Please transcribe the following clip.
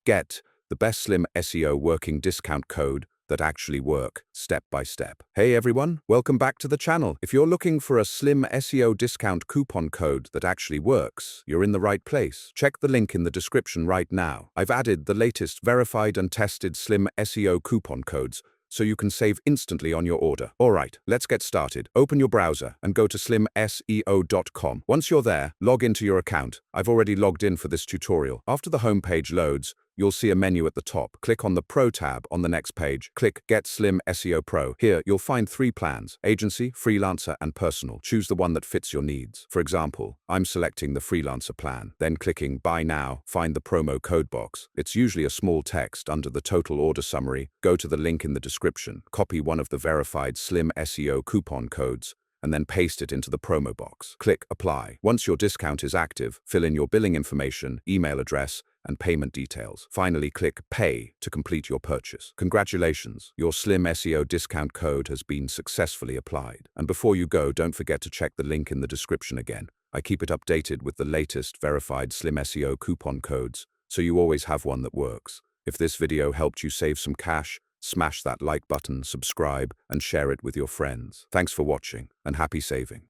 Get the best Slim SEO working discount code that actually work step by step. Hey everyone, welcome back to the channel. If you're looking for a Slim SEO discount coupon code that actually works, you're in the right place. Check the link in the description right now. I've added the latest verified and tested Slim SEO coupon codes so you can save instantly on your order. Alright, let's get started. Open your browser and go to slimseo.com. Once you're there, log into your account. I've already logged in for this tutorial. After the home page loads, you'll see a menu at the top. Click on the Pro tab on the next page. Click Get Slim SEO Pro. Here, you'll find 3 plans: Agency, Freelancer, and Personal. Choose the one that fits your needs. For example, I'm selecting the Freelancer plan. Then clicking Buy Now, find the promo code box. It's usually a small text under the total order summary. Go to the link in the description, copy one of the verified Slim SEO coupon codes, and then paste it into the promo box. Click Apply. Once your discount is active, fill in your billing information, email address, and payment details. Finally, click Pay to complete your purchase. Congratulations, your Slim SEO discount code has been successfully applied. And before you go, don't forget to check the link in the description again. I keep it updated with the latest verified Slim SEO coupon codes, so you always have one that works. If this video helped you save some cash, smash that like button, subscribe, and share it with your friends. Thanks for watching, and happy saving.